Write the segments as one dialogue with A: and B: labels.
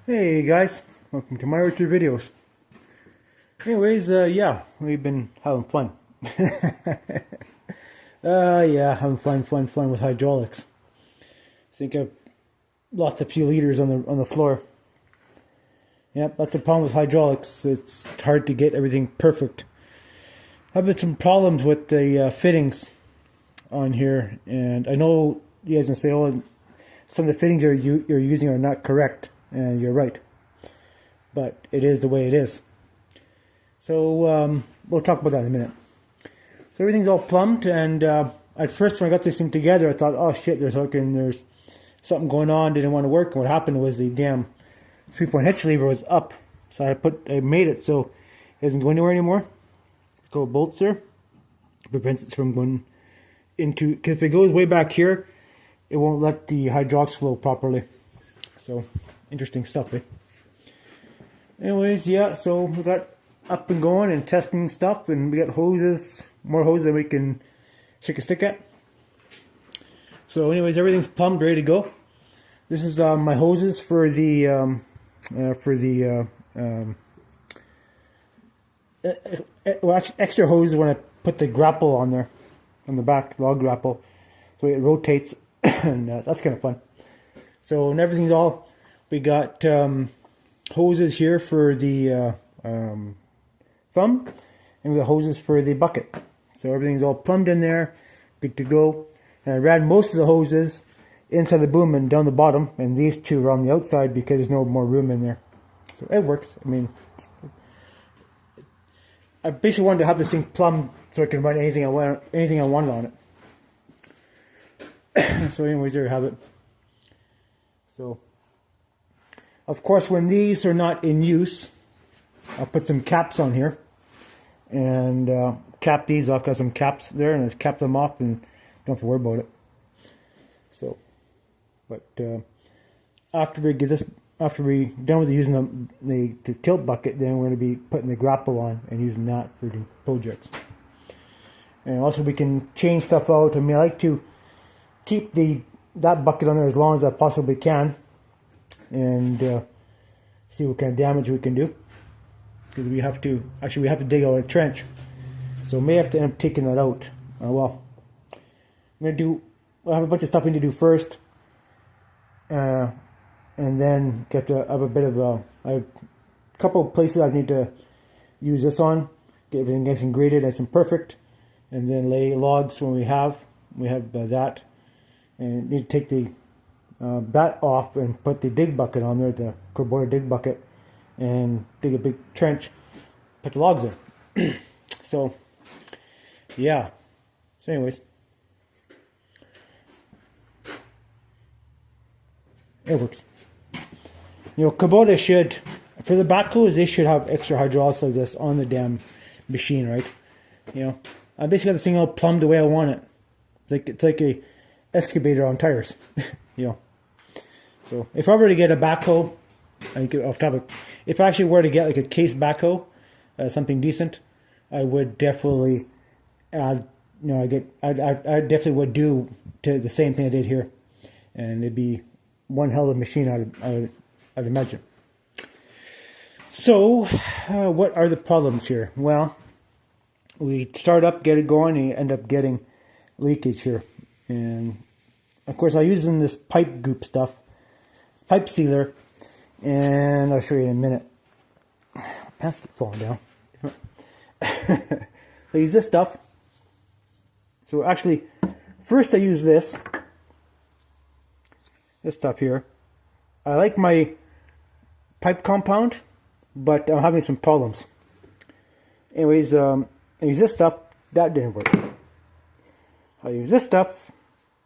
A: Hey guys, welcome to my Richard videos. Anyways, yeah, we've been having fun. Yeah, having fun with hydraulics. I think I've lost a few liters on the floor. Yep, that's the problem with hydraulics. It's hard to get everything perfect. I've had some problems with the fittings on here, and I know you guys can say, "Oh, some of the fittings you're using are not correct," and you're right. But it is the way it is. So we'll talk about that in a minute. So everything's all plumbed, and at first when I got this thing together, I thought, oh shit, there's something going on, didn't want to work. And what happened was the damn 3-point hitch lever was up. So I made it so it doesn't go anywhere anymore. Couple bolts there. Prevents it from going into, because if it goes way back here, it won't let the hydraulics flow properly. So interesting stuff, eh? Anyways, yeah, so we got up and going and testing stuff, and we got hoses, more hoses that we can shake a stick at. So anyways, everything's plumbed, ready to go. This is my hoses for the extra hoses when I put the grapple on there, on the back log grapple, so it rotates, and that's kind of fun. So and everything's all, we got hoses here for the thumb, and we got hoses for the bucket. So everything's all plumbed in there, good to go. And I ran most of the hoses inside the boom and down the bottom, and these two are on the outside because there's no more room in there. So it works. I mean, I basically wanted to have this thing plumbed so I can run anything I wanted on it. So anyways, there you have it. So of course, when these are not in use, I'll put some caps on here and cap these off. Got some caps there, and just cap them off, and don't have to worry about it. So, but after we're done with using the tilt bucket, then we're going to be putting the grapple on and using that for the projects. And also, we can change stuff out. I mean, I like to keep that bucket on there as long as I possibly can, and see what kind of damage we can do, because we have to dig out a trench, so may have to end up taking that out. Well, we'll have a bunch of stuff we need to do first, and then I have a couple of places I need to use this on, get everything nice and graded, nice and perfect, and then lay logs when we have that, and need to take the that off and put the dig bucket on there, the Kubota dig bucket, and dig a big trench, put the logs in. So yeah, so anyways, it works. You know, Kubota should, for the backhoes, they should have extra hydraulics like this on the damn machine, right? You know, I basically got this thing all plumbed the way I want it. It's like a excavator on tires. You know, so if I were to get a backhoe, off topic, if I actually were to get like a case backhoe, something decent, I would definitely add. You know, I definitely would do to the same thing I did here, and it'd be one hell of a machine, I'd imagine. So, what are the problems here? Well, we start up, get it going, and you end up getting leakage here. And of course, I'm using this pipe goop stuff, it's pipe sealer, and I'll show you in a minute. Pants keep falling down. I use this stuff. So actually, first I use this stuff here. I like my pipe compound, but I'm having some problems. Anyways, I use this stuff. That didn't work. I use this stuff.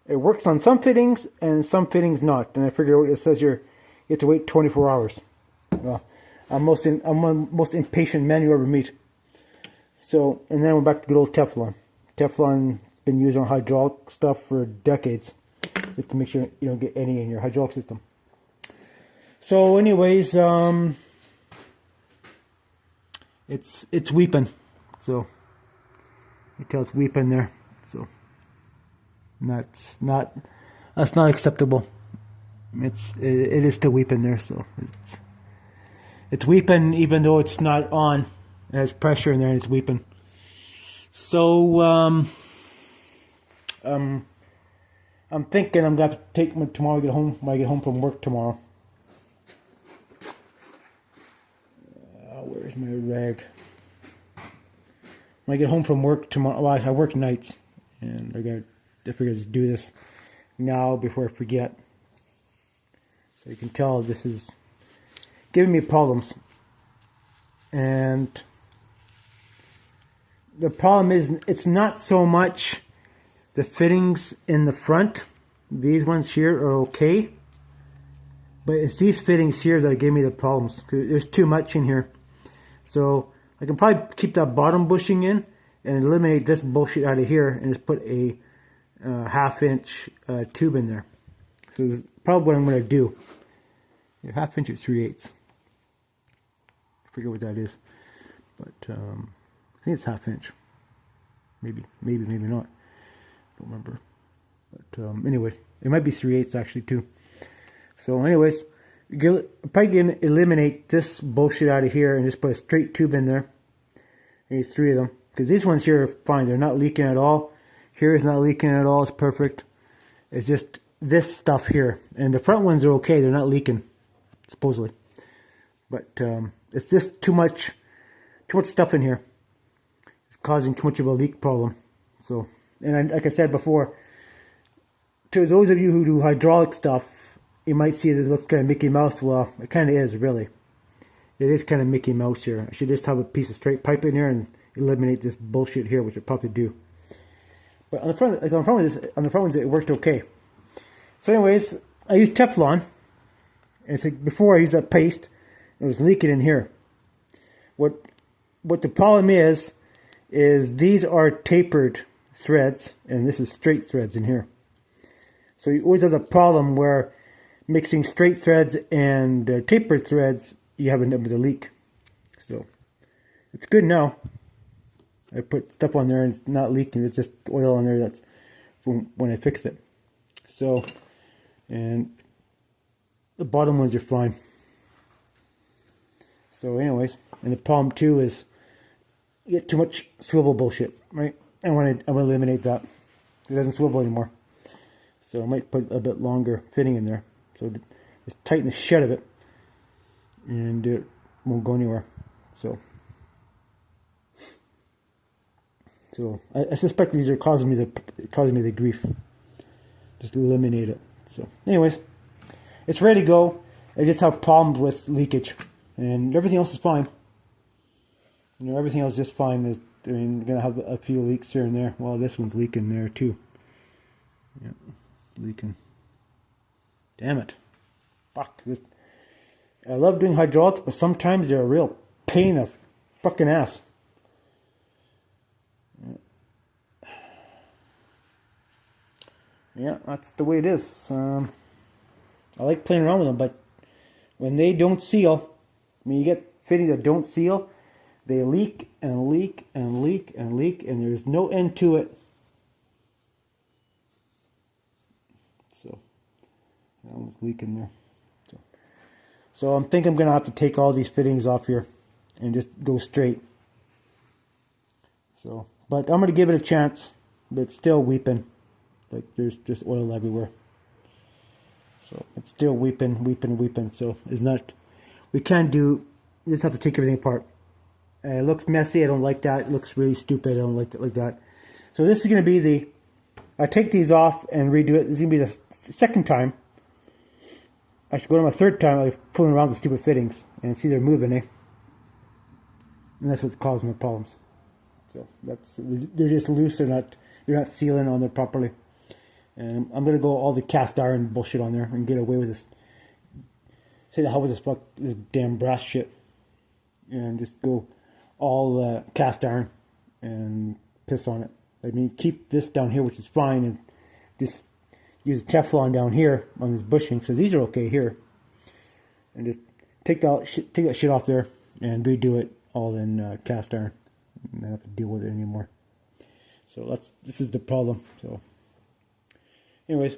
A: It works on some fittings and some fittings not. And I figured out, it says here you have to wait 24 hours. Well, I'm the most impatient man you ever meet. So, and then we're back to good old Teflon. Teflon's been used on hydraulic stuff for decades, just to make sure you don't get any in your hydraulic system. So anyways, it's weeping. So you tell it's weeping there. So that's not acceptable. It is still weeping there, so It's weeping even though it's not on. It has pressure in there and it's weeping. So I'm thinking I'm gonna have to take them tomorrow. When I get home from work tomorrow. Where's my rag? When I get home from work tomorrow, well, I work nights, and I figure just do this now before I forget. So you can tell this is giving me problems, and the problem is it's not so much the fittings in the front. These ones here are okay, but it's these fittings here that give me the problems. There's too much in here. So I can probably keep that bottom bushing in and eliminate this bullshit out of here and just put a 1/2 inch tube in there. So this is probably what I'm going to do. 1/2 inch or 3/8. I forget what that is, but I think it's 1/2 inch. Maybe not. Don't remember. But anyways, it might be 3/8 actually too. So anyways, you're probably gonna eliminate this bullshit out of here and just put a straight tube in there. And these 3 of them, because these ones here are fine. They're not leaking at all. Here is not leaking at all. It's perfect. It's just this stuff here, and the front ones are okay. They're not leaking, supposedly. But it's just too much stuff in here. It's causing too much of a leak problem. So, and like I said before, to those of you who do hydraulic stuff, you might see that it looks kind of Mickey Mouse. Well, it kind of is, really. It is kind of Mickey Mouse here. I should just have a piece of straight pipe in here and eliminate this bullshit here, which I probably do. But on the front, on the front ones, it worked okay. So, anyways, I used Teflon, and it's like before I used that paste, it was leaking in here. What the problem is these are tapered threads, and this is straight threads in here. So you always have the problem where mixing straight threads and tapered threads, you have a bit of a leak. So it's good now. I put stuff on there and it's not leaking. It's just oil on there. That's from when I fixed it. So, and the bottom ones are fine. So anyways, and the problem too is you get too much swivel bullshit, right? I want to eliminate that. It doesn't swivel anymore. So I might put a bit longer fitting in there. So just tighten the shit of it, and it won't go anywhere. So I suspect these are causing me the grief. Just eliminate it. So, anyways, it's ready to go. I just have problems with leakage, and everything else is fine. You know, everything else is just fine. I mean, you're gonna have a few leaks here and there. Well, this one's leaking there too. Yeah, it's leaking. Damn it. Fuck. I love doing hydraulics, but sometimes they're a real pain in the fucking ass. Yeah, that's the way it is. I like playing around with them, but when they don't seal, when you get fittings that don't seal, they leak and leak and leak and leak, and there's no end to it. So, that one's leaking there. So I'm thinking I'm going to have to take all these fittings off here and just go straight. So, but I'm going to give it a chance, but it's still weeping. Like there's just oil everywhere. So it's still weeping. So it's not, we can't do, you just have to take everything apart. It looks messy. I don't like that. It looks really stupid. I don't like it like that. So this is going to be I take these off and redo it. This is going to be the second time. I should go to my third time, like pulling around the stupid fittings and see they're moving, eh? And that's what's causing the problems. So they're just loose. They're not sealing on there properly. And I'm gonna go all the cast iron bullshit on there and get away with this. Say the hell with this damn brass shit, and just go all cast iron and piss on it. I mean, keep this down here, which is fine, and just use Teflon down here on this bushing, so these are okay here. And just take that shit off there and redo it all in cast iron. And I don't have to deal with it anymore. So this is the problem. So, anyways,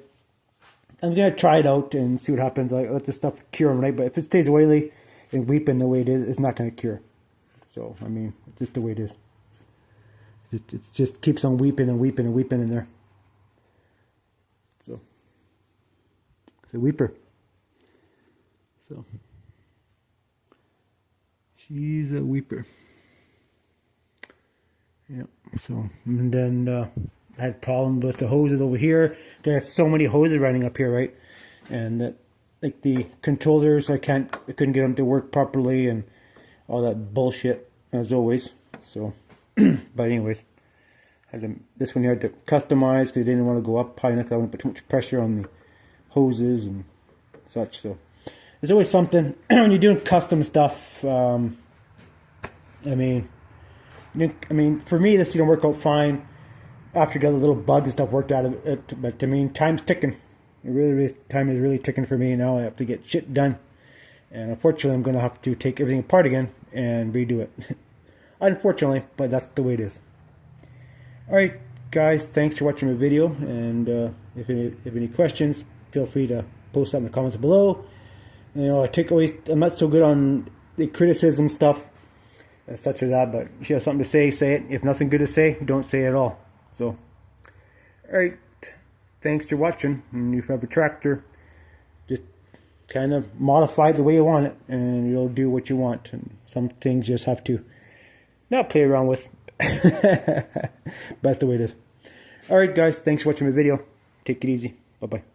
A: I'm gonna try it out and see what happens. I let this stuff cure overnight, but if it stays oily, And weeping the way it is not going to cure. So, I mean, it's just the way it is. It just keeps on weeping and weeping and weeping in there. So, it's a weeper. So, she's a weeper. Yeah, so, and then I had problems with the hoses over here. There's so many hoses running up here, right? And that, like the controllers, I couldn't get them to work properly and all that bullshit, as always. So, but anyways, this one here I had to customize because I didn't want to go up high enough. I wouldn't put too much pressure on the hoses and such. So, there's always something when you're doing custom stuff. I mean, for me, this didn't work out fine after the little bugs and stuff worked out of it. But I mean, time's ticking. Time is really ticking for me now. I have to get shit done, and unfortunately, I'm going to have to take everything apart again and redo it. Unfortunately, but that's the way it is. All right, guys, thanks for watching my video. And if any questions, feel free to post that in the comments below. You know, I'm not so good on the criticism stuff, such as that, but if you have something to say, say it. If nothing good to say, don't say it at all. So, alright, thanks for watching. And if you have a tractor, just kind of modify it the way you want it, and you'll do what you want. And some things you just have to not play around with. That's the way it is. Alright guys, thanks for watching my video. Take it easy. Bye-bye.